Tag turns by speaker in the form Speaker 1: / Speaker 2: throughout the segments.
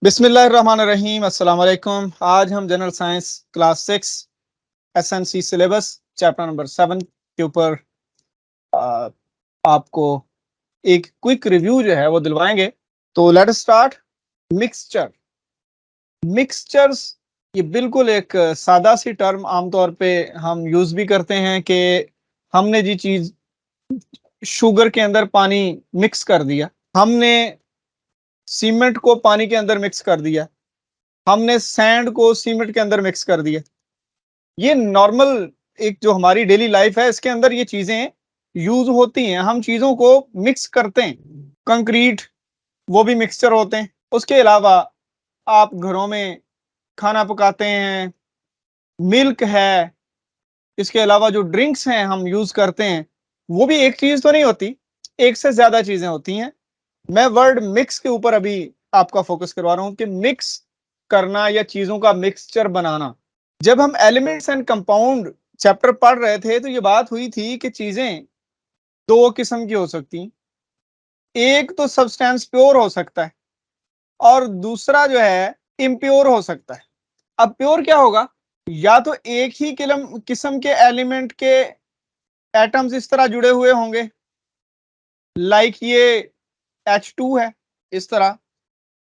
Speaker 1: बिस्मिल्लाहिर्रहमानिर्रहीम अस्सलाम वालेकुम। आज हम general science class 6 SNC syllabus chapter number 7 के ऊपर आपको एक क्विक रिव्यू जो है वो दिलवाएंगे। तो let us start. Mixture. Mixtures ये बिल्कुल एक सादा सी टर्म आमतौर पे हम यूज भी करते हैं कि हमने जी चीज शुगर के अंदर पानी मिक्स कर दिया, हमने सीमेंट को पानी के अंदर मिक्स कर दिया, हमने सैंड को सीमेंट के अंदर मिक्स कर दिया। ये नॉर्मल एक जो हमारी डेली लाइफ है इसके अंदर ये चीजें यूज होती हैं, हम चीजों को मिक्स करते हैं। कंक्रीट वो भी मिक्सचर होते हैं। उसके अलावा आप घरों में खाना पकाते हैं, मिल्क है, इसके अलावा जो ड्रिंक्स हैं हम यूज करते हैं वो भी एक चीज तो नहीं होती, एक से ज्यादा चीजें होती हैं। मैं वर्ड मिक्स के ऊपर अभी आपका फोकस करवा रहा हूं कि मिक्स करना या चीजों का मिक्सचर बनाना। जब हम एलिमेंट्स एंड कंपाउंड चैप्टर पढ़ रहे थे तो ये बात हुई थी कि चीजें दो किस्म की हो सकती, एक तो सब्सटेंस प्योर हो सकता है और दूसरा जो है इम्प्योर हो सकता है। अब प्योर क्या होगा? या तो एक ही किस्म के एलिमेंट के एटम्स इस तरह जुड़े हुए होंगे, लाइक ये H2 है, इस तरह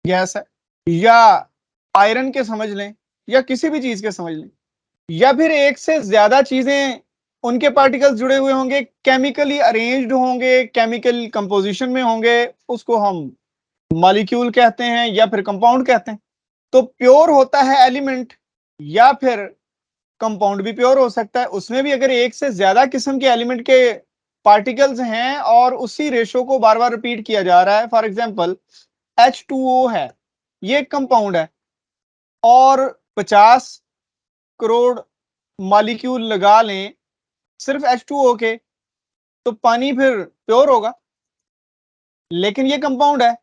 Speaker 1: गैस है, या आयरन के समझ लें या किसी भी चीज के समझ लें, या फिर एक से ज्यादा चीजें उनके पार्टिकल्स जुड़े हुए होंगे, केमिकली अरेंज्ड होंगे, केमिकल कंपोजिशन में होंगे, उसको हम मॉलिक्यूल कहते हैं या फिर कंपाउंड कहते हैं। तो प्योर होता है एलिमेंट, या फिर कंपाउंड भी प्योर हो सकता है, उसमें भी अगर एक से ज्यादा किस्म के एलिमेंट के पार्टिकल्स हैं और उसी रेशो को बार बार रिपीट किया जा रहा है। फॉर एग्जाम्पल H2O है, ये कंपाउंड है और 50 करोड़ मॉलिक्यूल लगा लें सिर्फ H2O के, तो पानी फिर प्योर होगा, लेकिन ये कंपाउंड है।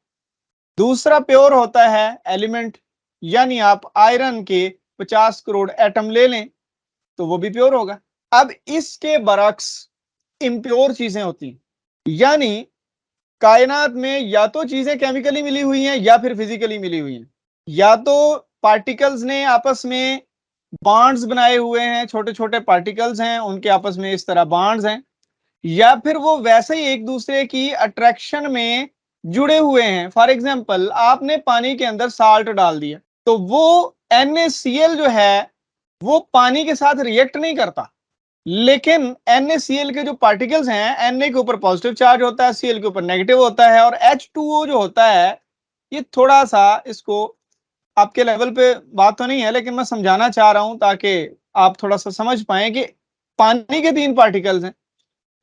Speaker 1: दूसरा प्योर होता है एलिमेंट, यानी आप आयरन के 50 करोड़ एटम ले लें तो वो भी प्योर होगा। अब इसके बरक्स इम्प्योर चीजें होती हैं, यानी कायनात में या तो चीजें केमिकली मिली हुई हैं या फिर फिजिकली मिली हुई हैं, या तो पार्टिकल्स ने आपस में बॉन्ड्स बनाए हुए हैं, छोटे छोटे पार्टिकल्स हैं उनके आपस में इस तरह बॉन्ड्स हैं, या फिर वो वैसे ही एक दूसरे की अट्रैक्शन में जुड़े हुए हैं। फॉर एग्जाम्पल आपने पानी के अंदर साल्ट डाल दिया तो वो NaCl जो है वो पानी के साथ रिएक्ट नहीं करता, लेकिन NaCl के जो पार्टिकल्स हैं, Na के ऊपर पॉजिटिव चार्ज होता है, Cl के ऊपर नेगेटिव होता है, और H2O जो होता है ये थोड़ा सा, इसको आपके लेवल पे बात तो नहीं है लेकिन मैं समझाना चाह रहा हूं ताकि आप थोड़ा सा समझ पाएं कि पानी के 3 पार्टिकल्स हैं,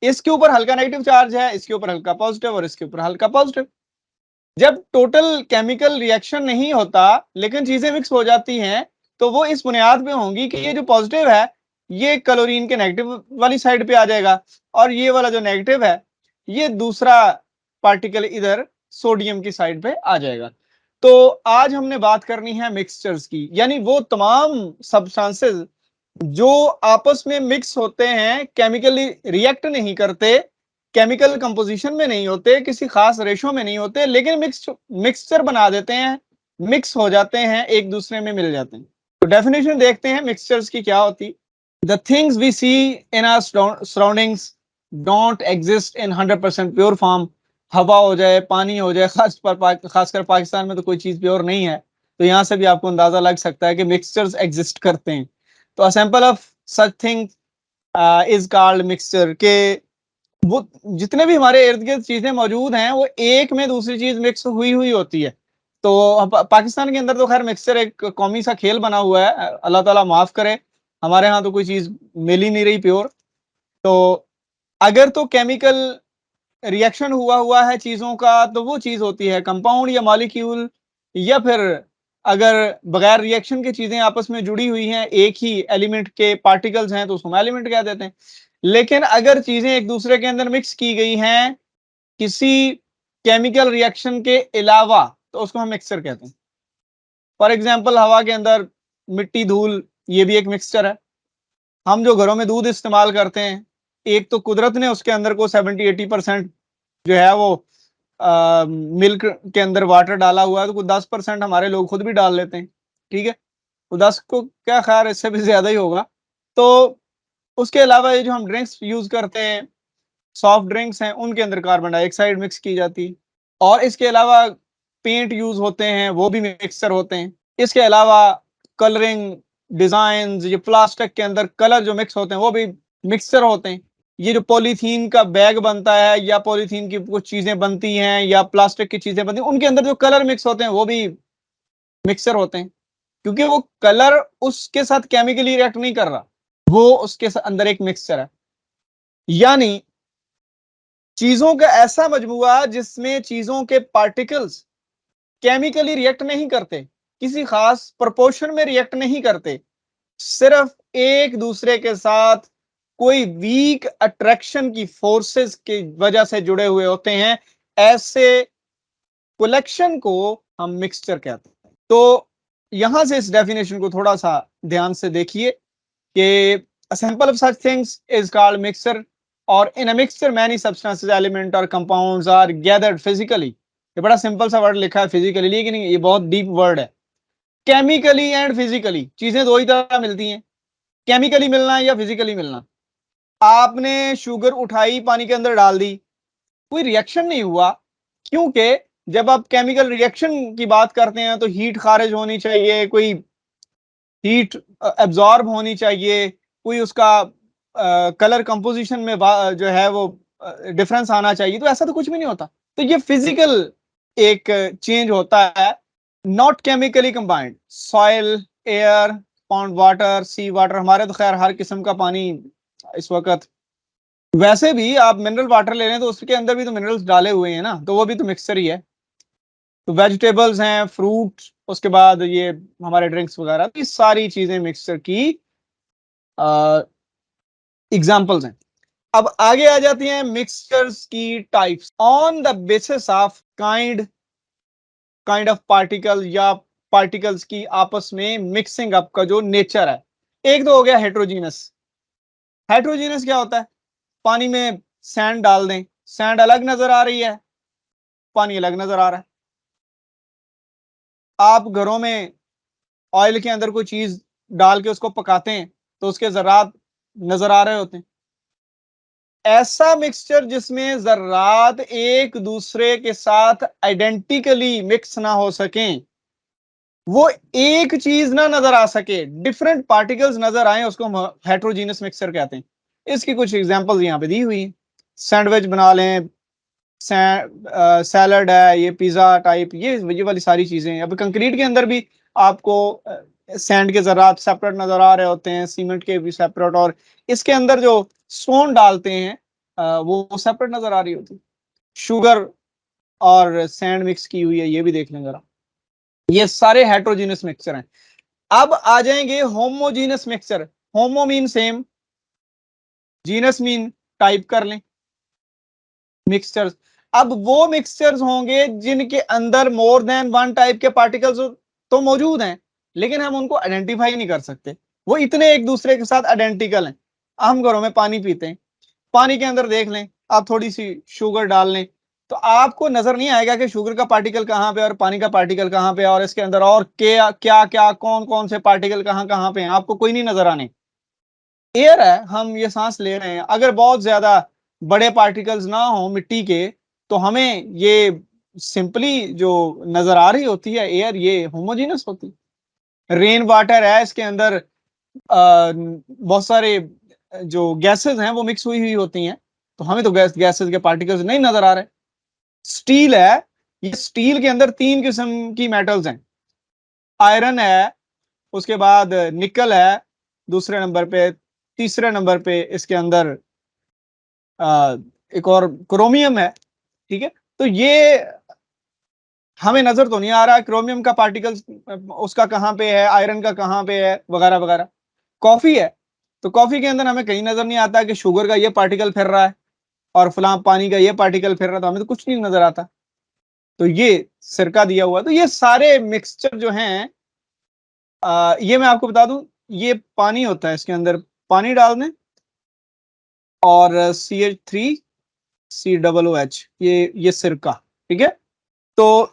Speaker 1: इसके ऊपर हल्का नेगेटिव चार्ज है, इसके ऊपर हल्का पॉजिटिव और इसके ऊपर हल्का पॉजिटिव। जब टोटल केमिकल रिएक्शन नहीं होता लेकिन चीजें मिक्स हो जाती हैं तो वो इस बुनियाद पे होंगी कि ये जो पॉजिटिव है ये क्लोरीन के नेगेटिव वाली साइड पे आ जाएगा, और ये वाला जो नेगेटिव है ये दूसरा पार्टिकल इधर सोडियम की साइड पे आ जाएगा। तो आज हमने बात करनी है मिक्सचर्स की, यानी वो तमाम सब्सटेंसेस जो आपस में मिक्स होते हैं, केमिकली रिएक्ट नहीं करते, केमिकल कंपोजिशन में नहीं होते, किसी खास रेशो में नहीं होते, लेकिन मिक्सचर बना देते हैं, मिक्स हो जाते हैं, एक दूसरे में मिल जाते हैं। तो डेफिनेशन देखते हैं मिक्सचर्स की क्या होती। The things we see in our surroundings don't exist in 100% pure form. हवा हो जाए, पानी हो जाए, खासकर पाकिस्तान में तो कोई चीज प्योर नहीं है, तो यहां से भी आपको अंदाजा लग सकता है कि मिक्सचर्स एग्जिस्ट करते हैं। तो a sample of such thing is called mixture, के वो जितने भी हमारे इर्द गिर्द चीजें मौजूद हैं वो एक में दूसरी चीज मिक्स हुई हुई होती है। तो पाकिस्तान के अंदर तो खैर मिक्सचर एक कौमी सा खेल बना हुआ है, अल्लाह ताला माफ करे, हमारे यहाँ तो कोई चीज मिल ही नहीं रही प्योर। तो अगर तो केमिकल रिएक्शन हुआ हुआ है चीजों का तो वो चीज होती है कंपाउंड या मॉलिक्यूल, या फिर अगर बगैर रिएक्शन की चीजें आपस में जुड़ी हुई हैं, एक ही एलिमेंट के पार्टिकल्स हैं तो उसको हम एलिमेंट कह देते हैं। लेकिन अगर चीजें एक दूसरे के अंदर मिक्स की गई हैं किसी केमिकल रिएक्शन के अलावा तो उसको हम मिक्सचर कहते हैं। फॉर एग्जाम्पल हवा के अंदर मिट्टी, धूल, ये भी एक मिक्सचर है। हम जो घरों में दूध इस्तेमाल करते हैं, एक तो कुदरत ने उसके अंदर को 70-80% जो है वो मिल्क के अंदर वाटर डाला हुआ है तो कुछ 10% हमारे लोग खुद भी डाल लेते हैं, ठीक है, तो 10 को क्या खैर इससे भी ज्यादा ही होगा। तो उसके अलावा ये जो हम ड्रिंक्स यूज करते हैं, सॉफ्ट ड्रिंक्स हैं, उनके अंदर कार्बन डाइऑक्साइड मिक्स की जाती है। और इसके अलावा पेंट यूज होते हैं, वो भी मिक्सचर होते हैं। इसके अलावा कलरिंग डिजाइन, ये प्लास्टिक के अंदर कलर जो मिक्स होते हैं वो भी मिक्सचर होते हैं। ये जो पॉलीथीन का बैग बनता है या पॉलीथीन की कुछ चीजें बनती हैं या प्लास्टिक की चीजें बनती हैं, उनके अंदर जो कलर मिक्स होते हैं वो भी मिक्सचर होते हैं, क्योंकि वो कलर उसके साथ केमिकली रिएक्ट नहीं कर रहा, वो उसके अंदर एक मिक्सचर है। यानी चीजों का ऐसा मजमूआ जिसमें चीजों के पार्टिकल्स केमिकली रिएक्ट नहीं करते, किसी खास प्रोपोर्शन में रिएक्ट नहीं करते, सिर्फ एक दूसरे के साथ कोई वीक अट्रैक्शन की फोर्सेस की वजह से जुड़े हुए होते हैं, ऐसे कलेक्शन को हम मिक्सचर कहते हैं। तो यहां से इस डेफिनेशन को थोड़ा सा ध्यान से देखिए कि a sample of such things is called mixture, और in a mixture many substances, element or compounds are gathered physically। ये बड़ा सिंपल सा वर्ड लिखा है फिजिकली, लेकिन ये बहुत डीप वर्ड है। केमिकली एंड फिजिकली चीजें दो ही तरह मिलती हैं, केमिकली मिलना या फिजिकली मिलना। आपने शुगर उठाई, पानी के अंदर डाल दी, कोई रिएक्शन नहीं हुआ, क्योंकि जब आप केमिकल रिएक्शन की बात करते हैं तो हीट खारिज होनी चाहिए, कोई हीट एब्जॉर्ब होनी चाहिए, कोई उसका कलर कंपोजिशन में जो है वो डिफरेंस आना चाहिए, तो ऐसा तो कुछ भी नहीं होता। तो ये फिजिकल एक चेंज होता है, not chemically combined. Soil, air, pond water, sea water, हमारे तो खैर हर किस्म का पानी इस वक्त, वैसे भी आप मिनरल वाटर ले लें तो उसके अंदर भी तो मिनरल्स डाले हुए हैं ना, तो वो भी तो मिक्सचर ही है। तो वेजिटेबल्स हैं, फ्रूट, उसके बाद ये हमारे ड्रिंक्स वगैरह, ये सारी चीजें मिक्सचर की एग्जांपल्स हैं। अब आगे आ जाती हैं मिक्सचर्स की types on the basis of kind of particle, या पार्टिकल्स की आपस में मिक्सिंग अप का जो नेचर है। एक तो हो गया हेट्रोजीनस। हेट्रोजीनस क्या होता है? पानी में सैंड डाल दें, सैंड अलग नजर आ रही है, पानी अलग नजर आ रहा है। आप घरों में ऑयल के अंदर कोई चीज डाल के उसको पकाते हैं तो उसके जर्रात नजर आ रहे होते हैं। ऐसा मिक्सचर जिसमें जर्रात एक दूसरे के साथ आइडेंटिकली मिक्स ना हो सकें, वो एक चीज ना नजर आ सके, डिफरेंट पार्टिकल्स नजर आए, उसको हम हेट्रोजीनस मिक्सचर कहते हैं। इसकी कुछ एग्जांपल्स यहां पे दी हुई हैं। सैंडविच बना लें, सैलड है, ये पिज्जा टाइप, ये वाली सारी चीजें। अब कंक्रीट के अंदर भी आपको सैंड के जरात सेपरेट नजर आ रहे होते हैं, सीमेंट के भी सेपरेट, और इसके अंदर जो स्टोन डालते हैं वो सेपरेट नजर आ रही होती है। शुगर और सैंड मिक्स की हुई है, ये भी देख लें जरा। ये सारे हेट्रोजीनस मिक्सचर हैं। अब आ जाएंगे homogeneous mixture. Homo mean same, genus mean type कर लें, मिक्सचर्स। अब वो मिक्सचर्स होंगे जिनके अंदर मोर देन वन टाइप के पार्टिकल्स तो मौजूद हैं, लेकिन हम उनको आइडेंटिफाई नहीं कर सकते, वो इतने एक दूसरे के साथ आइडेंटिकल हैं। हम घरों में पानी पीते हैं, पानी के अंदर देख लें, आप थोड़ी सी शुगर डाल लें, तो आपको नजर नहीं आएगा कि शुगर का पार्टिकल कहां पे और पानी का पार्टिकल कहां पे, और इसके अंदर और क्या क्या क्या कौन कौन से पार्टिकल कहां कहां पे हैं, आपको कोई नहीं नजर आने। एयर है, हम ये सांस ले रहे हैं, अगर बहुत ज्यादा बड़े पार्टिकल्स ना हो मिट्टी के, तो हमें ये सिंपली जो नजर आ रही होती है एयर, ये होमोजीनस होती है। रेन वाटर है, इसके अंदर बहुत सारे जो गैसेस हैं वो मिक्स हुई हुई होती हैं, तो हमें तो गैसेस के पार्टिकल्स नहीं नजर आ रहे। स्टील है, ये स्टील के अंदर तीन किस्म की मेटल्स हैं, आयरन है, उसके बाद निकल है दूसरे नंबर पे, तीसरे नंबर पे इसके अंदर एक और क्रोमियम है, ठीक है। तो ये हमें नजर तो नहीं आ रहा है क्रोमियम का पार्टिकल्स उसका कहां पे है, आयरन का कहां पे है, वगैरह वगैरह। कॉफी है, तो कॉफी के अंदर हमें कहीं नजर नहीं आता कि शुगर का ये पार्टिकल फिर रहा है और फलां पानी का ये पार्टिकल फिर रहा है, तो हमें तो कुछ नहीं नजर आता। तो ये सिरका दिया हुआ, तो ये सारे मिक्सचर जो हैं, ये मैं आपको बता दूं, ये पानी होता है, इसके अंदर पानी डाल दें और CH3COOH, ये सिरका, ठीक है, तो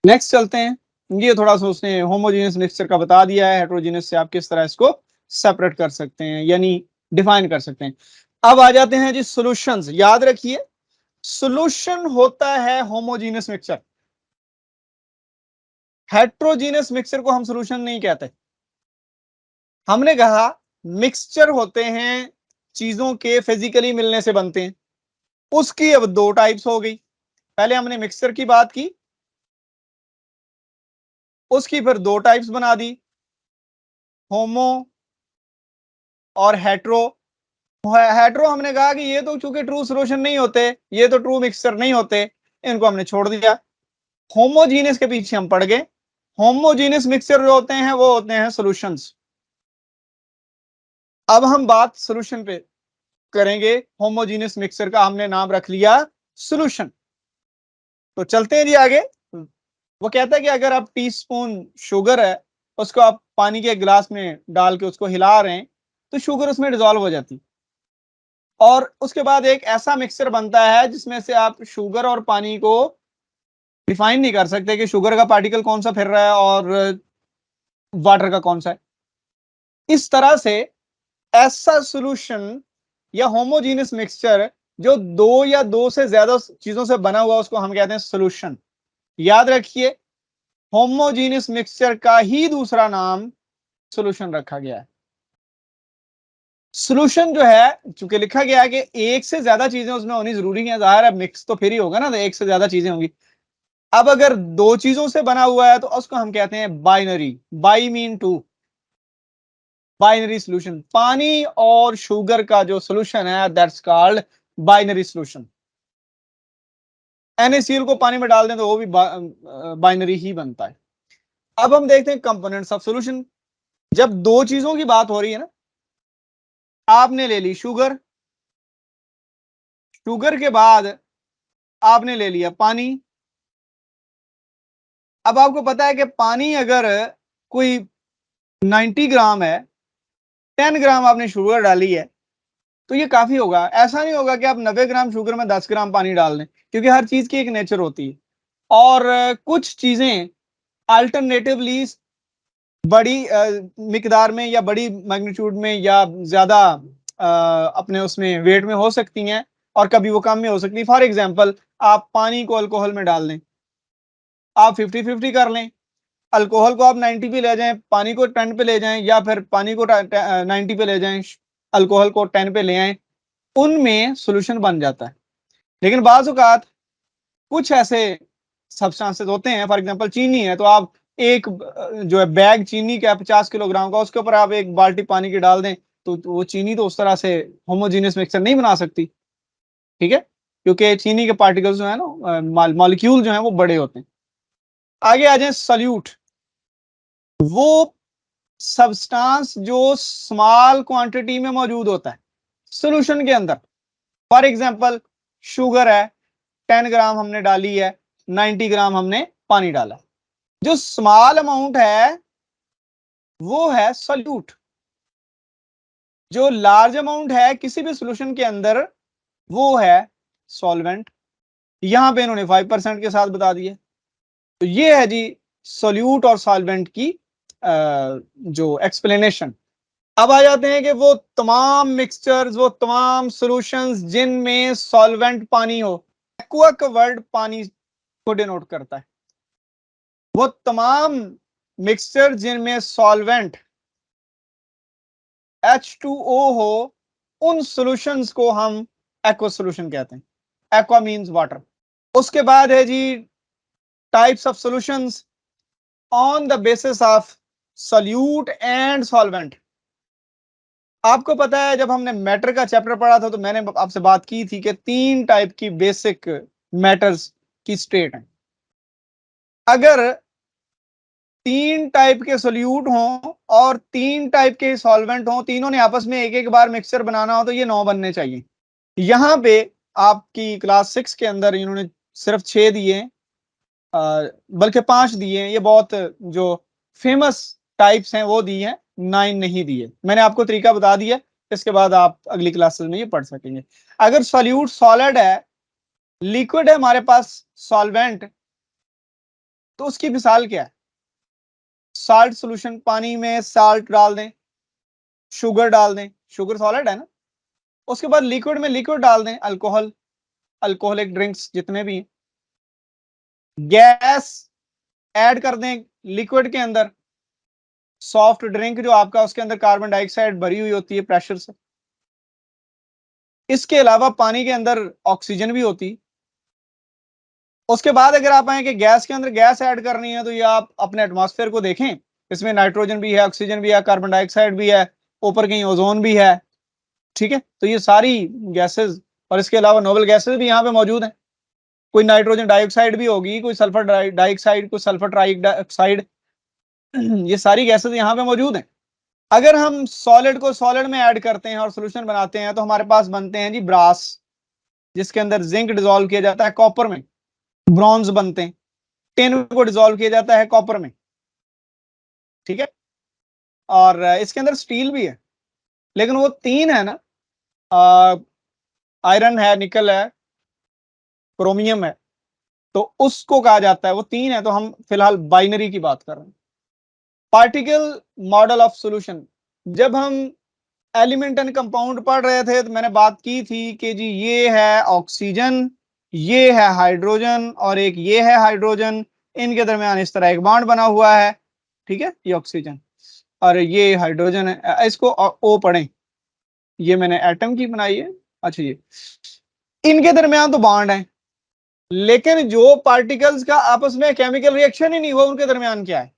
Speaker 1: नेक्स्ट चलते हैं। ये थोड़ा सा उसने होमोजेनियस मिक्सचर का बता दिया है, हेट्रोजेनियस से आप किस तरह इसको सेपरेट कर सकते हैं यानी डिफाइन कर सकते हैं। अब आ जाते हैं जी सॉल्यूशंस। याद रखिए सॉल्यूशन होता है होमोजेनियस मिक्सचर, हेट्रोजीनियस मिक्सचर को हम सॉल्यूशन नहीं कहते। हमने कहा मिक्सचर होते हैं चीजों के फिजिकली मिलने से बनते हैं, उसकी अब दो टाइप्स हो गई। पहले हमने मिक्सचर की बात की, उसकी फिर दो टाइप्स बना दी, होमो और हेट्रो। हेट्रो हमने कहा कि ये तो चूंकि ट्रू सॉल्यूशन नहीं होते, ये तो ट्रू मिक्सचर नहीं होते, इनको हमने छोड़ दिया। होमोजीनियस के पीछे हम पड़ गए। होमोजीनियस मिक्सचर जो होते हैं वो होते हैं सॉल्यूशंस। अब हम बात सॉल्यूशन पे करेंगे। होमोजीनियस मिक्सचर का हमने नाम रख लिया सॉल्यूशन। तो चलते हैं जी आगे। वो कहता है कि अगर आप टीस्पून शुगर है, उसको आप पानी के गिलास में डाल के उसको हिला रहे हैं, तो शुगर उसमें डिजोल्व हो जाती, और उसके बाद एक ऐसा मिक्सचर बनता है जिसमें से आप शुगर और पानी को डिफाइन नहीं कर सकते कि शुगर का पार्टिकल कौन सा फिर रहा है और वाटर का कौन सा है। इस तरह से ऐसा सॉल्यूशन या होमोजीनियस मिक्सचर जो दो या दो से ज्यादा चीजों से बना हुआ उसको हम कहते हैं सॉल्यूशन। याद रखिए होमोजीनियस मिक्सचर का ही दूसरा नाम सॉल्यूशन रखा गया है। सॉल्यूशन जो है चूंकि लिखा गया है कि एक से ज्यादा चीजें उसमें होनी जरूरी है, जाहिर है मिक्स तो फिर ही होगा ना, तो एक से ज्यादा चीजें होंगी। अब अगर दो चीजों से बना हुआ है तो उसको हम कहते हैं binary. Bi mean two, binary solution. पानी और शुगर का जो सॉल्यूशन है that's called binary solution. NaCl को पानी में डाल दें तो वो भी बाइनरी ही बनता है। अब हम देखते हैं कंपोनेंट्स ऑफ सॉल्यूशन। जब दो चीजों की बात हो रही है ना, आपने ले ली शुगर, शुगर के बाद आपने ले लिया पानी। अब आपको पता है कि पानी अगर कोई 90 ग्राम है, 10 ग्राम आपने शुगर डाली है, तो ये काफी होगा। ऐसा नहीं होगा कि आप 90 ग्राम शुगर में 10 ग्राम पानी डाल दें, क्योंकि हर चीज की एक नेचर होती है। और कुछ चीजें अल्टरनेटिवली बड़ी मिकदार में या बड़ी मैग्नीट्यूड में या ज्यादा अपने उसमें वेट में हो सकती हैं, और कभी वो कम में हो सकती है। फॉर एग्जाम्पल आप पानी को अल्कोहल में डाल दें, आप 50-50 कर लें, अल्कोहल को आप 90 पे ले जाएं, पानी को 10 पे ले जाएं, या फिर पानी को 90 पे ले जाएं, अल्कोहल को 10 पे ले आए, उनमें सॉल्यूशन बन जाता है। लेकिन बाज़ औक़ात कुछ ऐसे सब्सटेंसेस होते हैं, फॉर एग्जांपल चीनी है, तो आप एक जो है बैग चीनी का 50 किलोग्राम का, उसके ऊपर आप एक बाल्टी पानी की डाल दें, तो वो चीनी तो उस तरह से होमोजेनियस मिक्सचर नहीं बना सकती। ठीक है, क्योंकि चीनी के पार्टिकल्स जो है ना, मॉलिक्यूल जो है वो बड़े होते हैं। आगे आ जाए सॉल्यूट। वो सब्सटेंस जो स्मॉल क्वांटिटी में मौजूद होता है सॉल्यूशन के अंदर। फॉर एग्जांपल शुगर है, 10 ग्राम हमने डाली है, 90 ग्राम हमने पानी डाला। जो स्मॉल अमाउंट है वो है सॉल्यूट। जो लार्ज अमाउंट है किसी भी सॉल्यूशन के अंदर वो है सॉल्वेंट। यहां पे इन्होंने 5% के साथ बता दिया। तो ये है जी सॉल्यूट और सॉल्वेंट की जो एक्सप्लेनेशन। अब आ जाते हैं कि वो तमाम मिक्सचर्स, वो तमाम सॉल्यूशंस जिनमें सॉल्वेंट पानी हो। एक्वा का वर्ड पानी को डिनोट करता है। वो तमाम मिक्सचर जिनमें सॉल्वेंट H2O हो, उन सॉल्यूशंस को हम एक्वा सॉल्यूशन कहते हैं। Aqua means water. उसके बाद है जी types of solutions on the basis of solute and solvent. आपको पता है जब हमने मैटर का चैप्टर पढ़ा था तो मैंने आपसे बात की थी कि तीन टाइप की बेसिक मैटर्स की स्टेट है। अगर तीन टाइप के सोल्यूट हों और तीन टाइप के सॉल्वेंट हों, तीनों ने आपस में एक एक बार मिक्सचर बनाना हो, तो ये 9 बनने चाहिए। यहां पे आपकी क्लास 6 के अंदर इन्होंने सिर्फ 6 दिए, बल्कि 5 दिए। ये बहुत जो फेमस टाइप्स हैं वो दिए हैं, 9 नहीं दिए। मैंने आपको तरीका बता दिया, इसके बाद आप अगली क्लासेस में ये पढ़ सकेंगे। अगर सॉल्यूट सॉलिड है लिक्विड है हमारे पास सॉल्वेंट, तो उसकी मिसाल क्या है? साल्ट सोल्यूशन, पानी में साल्ट डाल दें, शुगर डाल दें, शुगर सॉलिड है ना, उसके बाद लिक्विड में लिक्विड डाल दें, अल्कोहल, अल्कोहलिक ड्रिंक्स जितने भी हैं, गैस ऐड कर दें लिक्विड के अंदर, सॉफ्ट ड्रिंक जो आपका उसके अंदर कार्बन डाइऑक्साइड भरी हुई होती है प्रेशर से। इसके अलावा पानी के अंदर ऑक्सीजन भी होती है। उसके बाद अगर आप आए कि गैस के अंदर गैस ऐड करनी है, तो ये आप अपने एटमॉस्फेयर को देखें, इसमें नाइट्रोजन भी है, ऑक्सीजन भी है, कार्बन डाइऑक्साइड भी है, ऊपर कहीं ओजोन भी है, ठीक है। तो ये सारी गैसेस और इसके अलावा नोबल गैसेस भी यहाँ पे मौजूद हैं। कोई नाइट्रोजन डाइऑक्साइड भी होगी, कोई सल्फर डाइऑक्साइड, कोई सल्फर ट्राइऑक्साइड, ये सारी गैसेस यहाँ पे मौजूद हैं। अगर हम सॉलिड को सॉलिड में ऐड करते हैं और सोल्यूशन बनाते हैं, तो हमारे पास बनते हैं जी ब्रास, जिसके अंदर जिंक डिसॉल्व किया जाता है कॉपर में, ब्रॉन्ज बनते हैं, टिन को डिसॉल्व किया जाता है कॉपर में, ठीक है। और इसके अंदर स्टील भी है, लेकिन वो तीन है ना, आयरन है, निकल है, क्रोमियम है, तो उसको कहा जाता है, वो तीन है, तो हम फिलहाल बाइनरी की बात कर रहे हैं। पार्टिकल मॉडल ऑफ सॉल्यूशन, जब हम एलिमेंट एंड कंपाउंड पढ़ रहे थे तो मैंने बात की थी कि जी ये है ऑक्सीजन, ये है हाइड्रोजन, और एक ये है हाइड्रोजन, इनके दरमियान इस तरह एक बॉन्ड बना हुआ है, ठीक है, ये ऑक्सीजन और ये हाइड्रोजन है। इसको ओ पढ़ें, ये मैंने एटम की बनाई है। अच्छा, ये इनके दरमियान तो बॉन्ड है, लेकिन जो पार्टिकल्स का आपस में केमिकल रिएक्शन ही नहीं हुआ, उनके दरमियान क्या है?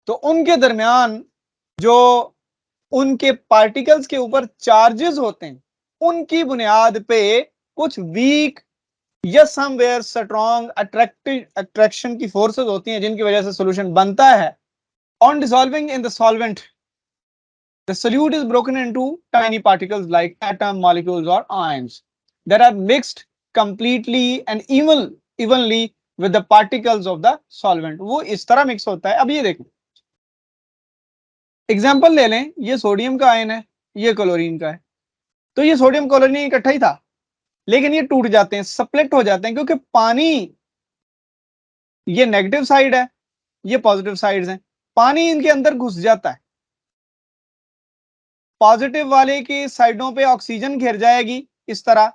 Speaker 1: तो उनके दरमियान जो उनके पार्टिकल्स के ऊपर चार्जेस होते हैं, उनकी बुनियाद पे कुछ वीक या समवेयर स्ट्रॉन्ग अट्रैक्शन की फोर्सेस होती हैं, जिनकी वजह से सॉल्यूशन बनता है। On dissolving in the solvent, the solute is broken into tiny particles like atom, molecules or ions that are mixed completely and evenly with the particles of the solvent। वो इस तरह मिक्स होता है। अब ये देखो, एग्जांपल ले लें, ये सोडियम का आयन है, ये क्लोरीन का है, तो ये सोडियम क्लोरीन इकट्ठा ही था, लेकिन ये टूट जाते हैं, स्प्लिट हो जाते हैं, क्योंकि पानी, ये नेगेटिव साइड है, ये पॉजिटिव साइड्स हैं, पानी इनके अंदर घुस जाता है, पॉजिटिव वाले की साइडों पे ऑक्सीजन घिर जाएगी इस तरह,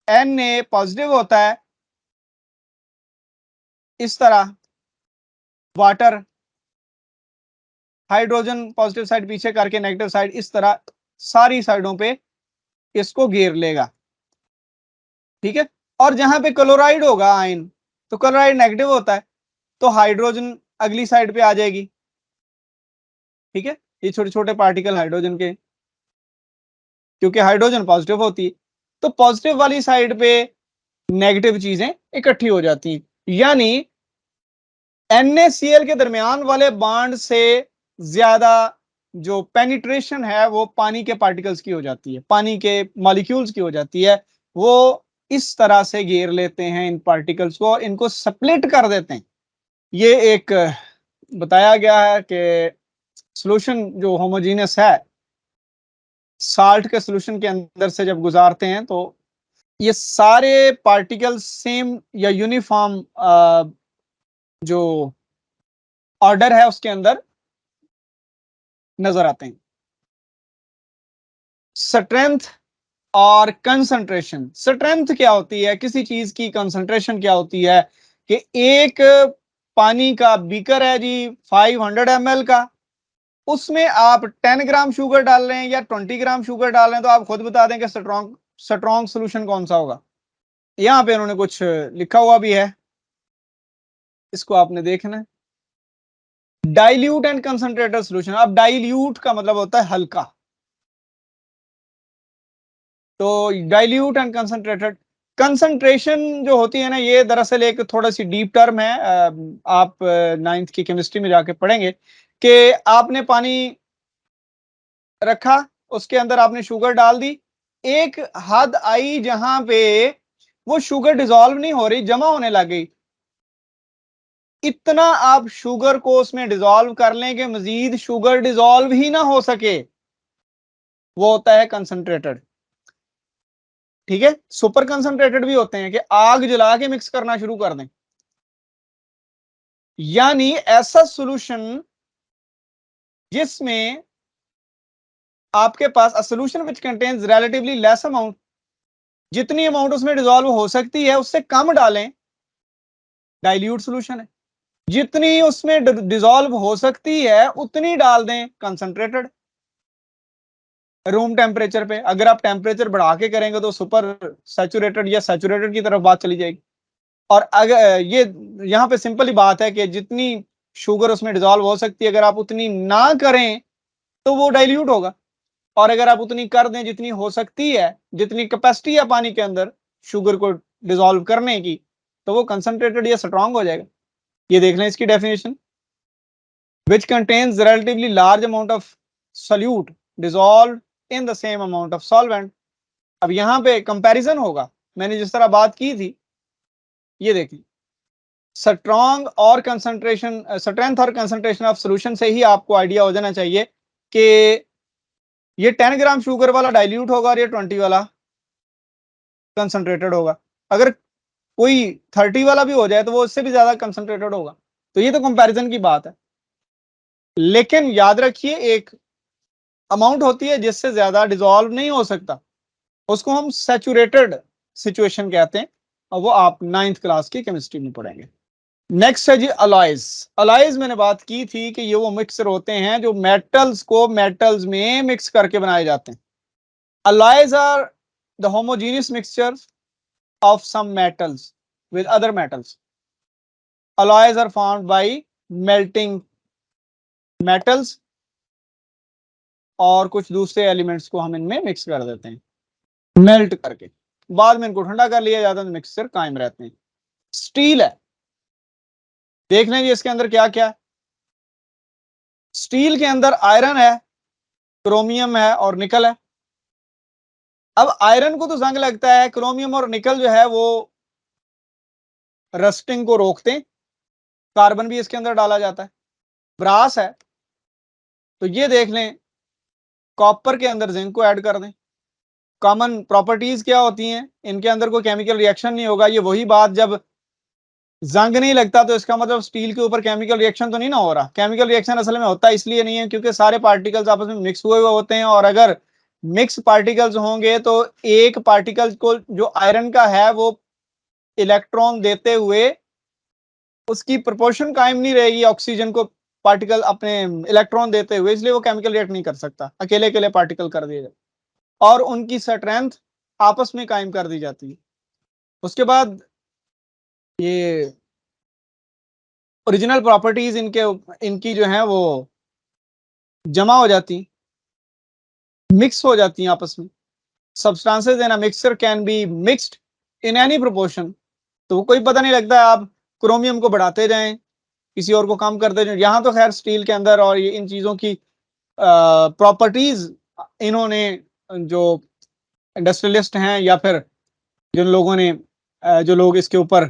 Speaker 1: Na पॉजिटिव होता है इस तरह, वाटर, हाइड्रोजन पॉजिटिव साइड पीछे करके नेगेटिव साइड इस तरह सारी साइडों पे इसको घेर लेगा, ठीक है। और जहां पे क्लोराइड होगा आयन, तो क्लोराइड नेगेटिव होता है, तो हाइड्रोजन अगली साइड पे आ जाएगी, ठीक है। ये छोटे छोटे पार्टिकल हाइड्रोजन के, क्योंकि हाइड्रोजन पॉजिटिव होती है, तो पॉजिटिव वाली साइड पे नेगेटिव चीजें इकट्ठी हो जाती हैं, यानी NaCl के दरमियान वाले बॉन्ड से ज्यादा जो पेनिट्रेशन है वो पानी के पार्टिकल्स की हो जाती है, पानी के मॉलिक्यूल्स की हो जाती है। वो इस तरह से घेर लेते हैं इन पार्टिकल्स को, इनको स्प्लिट कर देते हैं। ये एक बताया गया है कि सॉल्यूशन जो होमोजीनियस है, साल्ट के सॉल्यूशन के अंदर से जब गुजारते हैं, तो ये सारे पार्टिकल्स सेम या यूनिफॉर्म जो ऑर्डर है उसके अंदर नजर आते हैं। स्ट्रेंथ और कंसंट्रेशन, स्ट्रेंथ क्या होती है किसी चीज की, कंसंट्रेशन क्या होती है कि एक पानी का बीकर है जी 500 ml का, उसमें आप 10 ग्राम शुगर डाल रहे हैं या 20 ग्राम शुगर डाल रहे हैं, तो आप खुद बता दें कि स्ट्रॉन्ग स्ट्रॉन्ग सोल्यूशन कौन सा होगा। यहां पे उन्होंने कुछ लिखा हुआ भी है, इसको आपने देखना है। डाइल्यूट एंड कंसंट्रेटेड सोल्यूशन, अब डाइल्यूट का मतलब होता है हल्का, तो डाइल्यूट एंड कंसंट्रेटेड, कंसंट्रेशन जो होती है ना, ये दरअसल एक थोड़ा सी डीप टर्म है, आप नाइन्थ की केमिस्ट्री में जाके पढ़ेंगे कि आपने पानी रखा, उसके अंदर आपने शुगर डाल दी, एक हद आई जहां पे वो शुगर डिसॉल्व नहीं हो रही, जमा होने लग गई, इतना आप शुगर को उसमें डिसॉल्व कर लें कि मजीद शुगर डिसॉल्व ही ना हो सके, वो होता है कंसंट्रेटेड। ठीक है, सुपर कंसंट्रेटेड भी होते हैं कि आग जला के मिक्स करना शुरू कर दें, यानी ऐसा सॉल्यूशन जिसमें आपके पास a solution which contains relatively less amount, जितनी अमाउंट उसमें डिसॉल्व हो सकती है उससे कम डालें, डाइल्यूट सॉल्यूशन है। जितनी उसमें डिसॉल्व हो सकती है उतनी डाल दें कंसंट्रेटेड, रूम टेम्परेचर पे। अगर आप टेम्परेचर बढ़ा के करेंगे तो सुपर सैचुरेटेड या सैचुरेटेड की तरफ बात चली जाएगी। और अगर ये यहाँ पे सिंपल ही बात है कि जितनी शुगर उसमें डिसॉल्व हो सकती है अगर आप उतनी ना करें तो वो डाइल्यूट होगा, और अगर आप उतनी कर दें जितनी हो सकती है, जितनी कैपेसिटी है पानी के अंदर शुगर को डिसॉल्व करने की, तो वो कंसंट्रेटेड या स्ट्रांग हो जाएगा। ये देख लें इसकी definition, which contains relatively large amount of solute dissolved in the same amount of solvent। अब यहां पे कंपैरिजन होगा, मैंने जिस तरह बात की थी, ये देखिए स्ट्रॉन्ग और कंसंट्रेशन, स्ट्रेंथ और कंसंट्रेशन ऑफ सॉल्यूशन से ही आपको आइडिया हो जाना चाहिए कि ये 10 ग्राम शुगर वाला डाइल्यूट होगा और ये 20 वाला कंसंट्रेटेड होगा। अगर कोई 30 वाला भी हो जाए तो वो उससे भी ज्यादा कंसंट्रेटेड होगा। तो ये तो कंपैरिजन की बात है, लेकिन याद रखिए एक अमाउंट होती है जिससे ज्यादा डिसॉल्व नहीं हो सकता, उसको हम सैचुरेटेड सिचुएशन कहते हैं, और वो आप 9th क्लास की केमिस्ट्री में पढ़ेंगे। नेक्स्ट है जी अलॉयज। अलॉयज मैंने बात की थी कि ये वो मिक्सर होते हैं जो मेटल्स को मेटल्स में मिक्स करके बनाए जाते हैं। Alloys are the homogeneous mixture of some metals with other metals. Alloys are formed by melting metals और कुछ दूसरे एलिमेंट्स को हम इनमें मिक्स कर देते हैं, मेल्ट करके बाद में इनको ठंडा कर लिया जाता है तो मिक्सचर कायम रहते हैं। स्टील है, देख लेंगे इसके अंदर क्या क्या है। स्टील के अंदर आयरन है, क्रोमियम है और निकल है। अब आयरन को तो जंग लगता है, क्रोमियम और निकल जो है वो रस्टिंग को रोकते हैं, कार्बन भी इसके अंदर डाला जाता है। ब्रास है, तो ये देख लें कॉपर के अंदर जिंक को ऐड कर दें। कॉमन प्रॉपर्टीज क्या होती हैं, इनके अंदर कोई केमिकल रिएक्शन नहीं होगा। ये वही बात, जब जंग नहीं लगता तो इसका मतलब स्टील के ऊपर केमिकल रिएक्शन तो नहीं ना हो रहा। केमिकल रिएक्शन असल में होता इसलिए नहीं है क्योंकि सारे पार्टिकल्स आपस में मिक्स हुए हुए होते हैं, और अगर मिक्स पार्टिकल्स होंगे तो एक पार्टिकल को जो आयरन का है वो इलेक्ट्रॉन देते हुए उसकी प्रोपोर्शन कायम नहीं रहेगी ऑक्सीजन को पार्टिकल अपने इलेक्ट्रॉन देते हुए, इसलिए वो केमिकल रिएक्ट नहीं कर सकता, अकेले अकेले पार्टिकल कर दिए जाते और उनकी स्ट्रेंथ आपस में कायम कर दी जाती है। उसके बाद ये ओरिजिनल प्रॉपर्टीज इनकी जो है वो जमा हो जाती, मिक्स हो जाती हैं आपस में। Substances in a mixture can be mixed in any proportion, तो कोई पता नहीं लगता है, आप क्रोमियम को बढ़ाते जाएं किसी और को कम करते जाएं। यहाँ तो खैर स्टील के अंदर और ये इन चीजों की प्रॉपर्टीज इन्होंने, जो इंडस्ट्रियलिस्ट हैं या फिर जिन लोगों ने जो लोग इसके ऊपर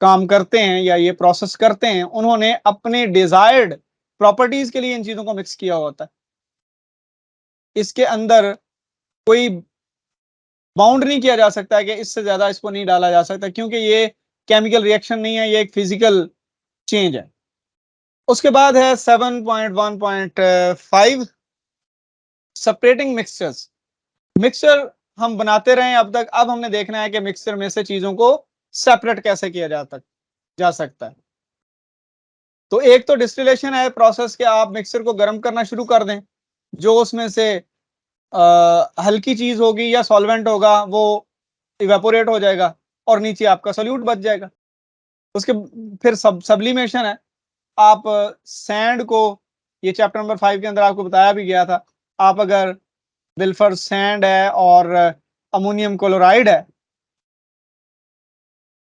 Speaker 1: काम करते हैं या ये प्रोसेस करते हैं, उन्होंने अपने डिजायर्ड प्रॉपर्टीज के लिए इन चीजों को मिक्स किया होता है। इसके अंदर कोई बाउंड नहीं किया जा सकता है कि इससे ज्यादा इसको नहीं डाला जा सकता, क्योंकि ये केमिकल रिएक्शन नहीं है, ये एक फिजिकल चेंज है। उसके बाद है 7.1.5 सेपरेटिंग मिक्सचर्स। मिक्सचर हम बनाते रहे अब तक, अब हमने देखना है कि मिक्सचर में से चीजों को सेपरेट कैसे किया जा सकता है। तो एक तो डिस्टिलेशन है प्रोसेस के, आप मिक्सचर को गर्म करना शुरू कर दें, जो उसमें से हल्की चीज होगी या सॉल्वेंट होगा वो इवेपोरेट हो जाएगा और नीचे आपका सोल्यूट बच जाएगा। उसके फिर सब्लिमेशन है, आप सैंड को, ये चैप्टर नंबर 5 के अंदर आपको बताया भी गया था, आप अगर बिल्फर सैंड है और अमोनियम क्लोराइड है,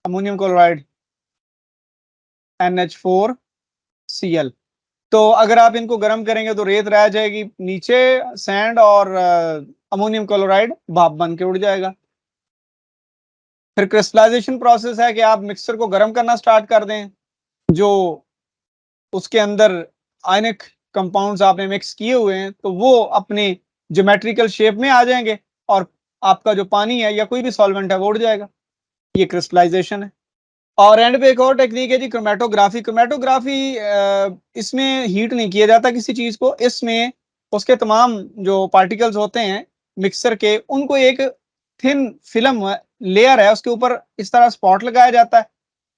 Speaker 1: अमोनियम क्लोराइड NH4Cl, तो अगर आप इनको गर्म करेंगे तो रेत रह जाएगी नीचे, सैंड और अमोनियम क्लोराइड भाप बन के उड़ जाएगा। फिर क्रिस्टलाइजेशन प्रोसेस है कि आप मिक्सचर को गर्म करना स्टार्ट कर दें, जो उसके अंदर आयनिक कंपाउंड्स आपने मिक्स किए हुए हैं तो वो अपने ज्योमेट्रिकल शेप में आ जाएंगे और आपका जो पानी है या कोई भी सॉल्वेंट है वो उड़ जाएगा। ये क्रिस्टलाइजेशन है। और एंड पे एक और टेक्निक है जी, क्रोमेटोग्राफी। क्रोमेटोग्राफी इसमें हीट नहीं किया जाता किसी चीज को, इसमें उसके तमाम जो पार्टिकल्स होते हैं मिक्सचर के, उनको एक थिन फिल्म लेयर है उसके ऊपर इस तरह स्पॉट लगाया जाता है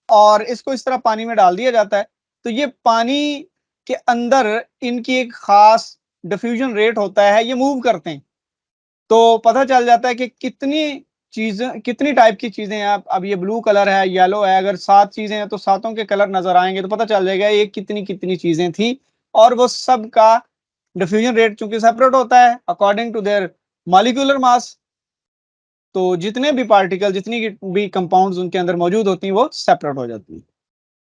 Speaker 1: और इसको इस तरह पानी में डाल दिया जाता है। तो ये पानी के अंदर इनकी एक खास डिफ्यूजन रेट होता है, ये मूव करते हैं। तो पता चल जाता है कि कितनी टाइप की चीजें हैं। अब ये ब्लू कलर है, येलो है, अगर 7 चीजें हैं तो सातों के कलर नजर आएंगे, तो पता चल जाएगा ये कितनी कितनी चीजें थी। और वो सब का डिफ्यूजन रेट चूंकि सेपरेट होता है according to their molecular mass, तो जितने भी पार्टिकल, जितनी भी कंपाउंड्स उनके अंदर मौजूद होती हैं वो सेपरेट हो जाती है।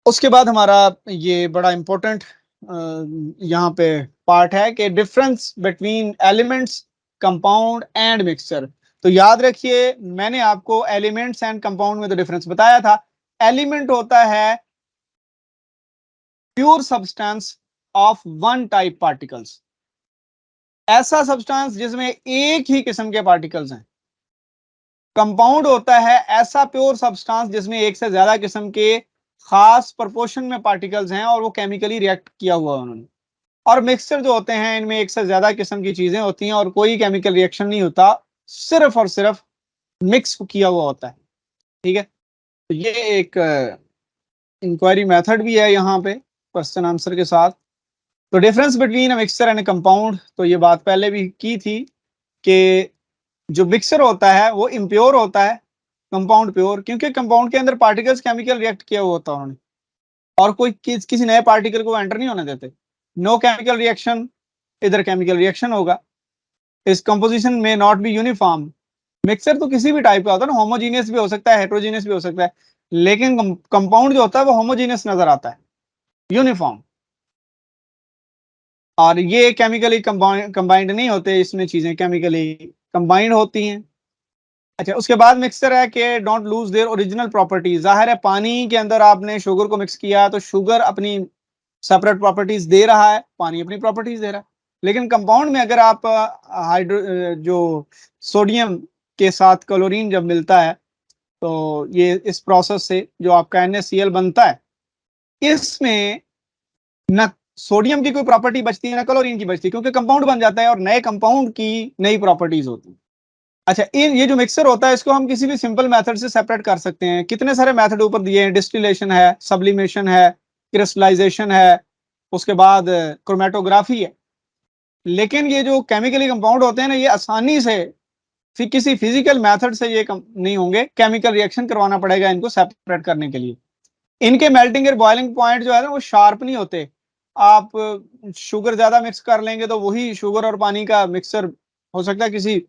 Speaker 1: उसके बाद हमारा ये बड़ा इंपॉर्टेंट यहाँ पे पार्ट है कि difference between elements, compound and mixture. तो याद रखिए, मैंने आपको एलिमेंट्स एंड कंपाउंड में तो डिफरेंस बताया था। एलिमेंट होता है pure substance of one type particles, ऐसा सब्सटेंस जिसमें एक ही किस्म के पार्टिकल्स हैं। कंपाउंड होता है ऐसा प्योर सब्सटेंस जिसमें एक से ज्यादा किस्म के खास प्रोपोर्शन में पार्टिकल्स हैं और वो केमिकली रिएक्ट किया हुआ है उन्होंने। और मिक्सचर जो होते हैं इनमें एक से ज्यादा किस्म की चीजें होती हैं और कोई केमिकल रिएक्शन नहीं होता, सिर्फ और सिर्फ मिक्स किया हुआ होता है। ठीक है, तो ये एक इंक्वायरी मेथड भी है यहाँ पे क्वेश्चन आंसर के साथ। तो difference between a mixture and compound, तो ये बात पहले भी की थी कि जो मिक्सचर होता है वो इम्प्योर होता है, कंपाउंड प्योर, क्योंकि कंपाउंड के अंदर पार्टिकल्स केमिकल रिएक्ट किया हुआ होता है उन्होंने, और कोई किसी नए पार्टिकल को एंटर नहीं होने देते। नो केमिकल रिएक्शन, इधर केमिकल रिएक्शन होगा। इस कंपोजिशन में नॉट बी यूनिफॉर्म। मिक्सचर तो किसी भी टाइप का होता है ना, होमोजीनियस भी हो सकता है, हेट्रोजीनियस भी हो सकता है, लेकिन कंपाउंड जो होता है वो होमोजीनियस नजर आता है, यूनिफॉर्म। और ये केमिकली कंबाइंड नहीं होते, इसमें चीजें केमिकली कंबाइंड होती हैं। अच्छा, उसके बाद मिक्सचर है कि don't lose their original properties. जाहिर है पानी के अंदर आपने शुगर को मिक्स किया तो शुगर अपनी सेपरेट प्रॉपर्टीज दे रहा है, पानी अपनी प्रॉपर्टीज दे रहा है। लेकिन कंपाउंड में अगर आप हाइड्रो जो सोडियम के साथ क्लोरीन जब मिलता है तो ये इस प्रोसेस से जो आपका NaCl बनता है, इसमें न सोडियम की कोई प्रॉपर्टी बचती है ना क्लोरीन की बचती है, क्योंकि कंपाउंड बन जाता है और नए कंपाउंड की नई प्रॉपर्टीज होती है। अच्छा, ये जो मिक्सर होता है इसको हम किसी भी सिंपल मेथड से सेपरेट कर सकते हैं। कितने सारे मेथड ऊपर दिए हैं, डिस्टिलेशन है, सब्लिमेशन है, क्रिस्टलाइजेशन है, उसके बाद क्रोमेटोग्राफी है। लेकिन ये जो केमिकली कंपाउंड होते हैं ना, ये आसानी से फिर किसी फिजिकल मेथड से ये नहीं होंगे, केमिकल रिएक्शन करवाना पड़ेगा इनको सेपरेट करने के लिए। इनके मेल्टिंग और बॉइलिंग पॉइंट जो है ना वो शार्प नहीं होते। आप शुगर ज्यादा मिक्स कर लेंगे तो वही शुगर और पानी का मिक्सचर हो सकता है किसी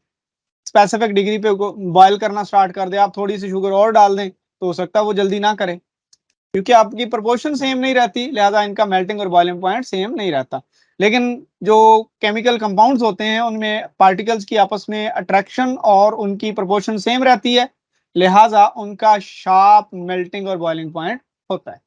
Speaker 1: स्पेसिफिक डिग्री पे बॉयल करना स्टार्ट कर दे, आप थोड़ी सी शुगर और डाल दें तो हो सकता है वो जल्दी ना करे, क्योंकि आपकी प्रोपोर्शन सेम नहीं रहती, लिहाजा इनका मेल्टिंग और बॉइलिंग पॉइंट सेम नहीं रहता। लेकिन जो केमिकल कंपाउंड्स होते हैं उनमें पार्टिकल्स की आपस में अट्रैक्शन और उनकी प्रोपोर्शन सेम रहती है, लिहाजा उनका शार्प मेल्टिंग और बॉइलिंग पॉइंट होता है।